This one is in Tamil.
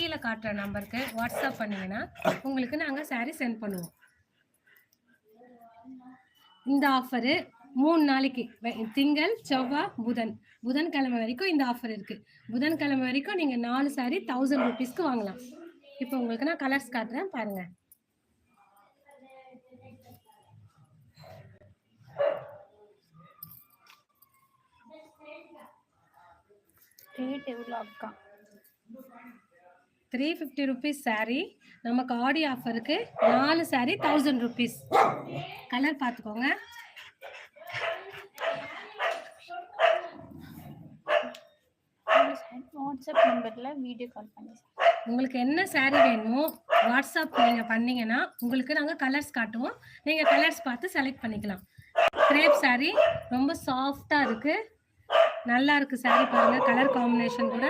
கீழே காட்டுற நம்பருக்கு வாட்ஸ்அப் பண்ணிங்கன்னா உங்களுக்கு நாங்கள் சாரீ சென்ட் பண்ணுவோம். இந்த ஆஃபரு 3 நாளைக்கு, திங்கள் செவ்வாய் புதன்கிழமை வரைக்கும் இந்த ஆஃபர் இருக்குது. புதன்கிழமை வரைக்கும் நீங்கள் 4 சாரீ 1000 rupeesக்கு வாங்கலாம். இப்போ உங்களுக்கு நான் கலர்ஸ் காட்டுறேன் பாருங்கள். ரேட் எவ்வளோ அக்கா? 350 rupees சாரீ. நமக்கு ஆடி ஆஃபருக்கு 4 சாரீ 1000 rupees. கலர் பார்த்துக்கோங்க. வாட்ஸ்அப் நம்பர்ல வீடியோ கால் பண்ணி உங்களுக்கு என்ன சாரீ வேணுமோ வாட்ஸ்அப் நீங்கள் பண்ணீங்கன்னா உங்களுக்கு நாங்கள் கலர்ஸ் காட்டுவோம். நீங்கள் கலர்ஸ் பார்த்து செலக்ட் பண்ணிக்கலாம். கிரேப் சாரீ ரொம்ப சாஃப்டாக இருக்குது, நல்லா இருக்குது சாரீ. பாருங்கள் கலர் காம்பினேஷன் கூட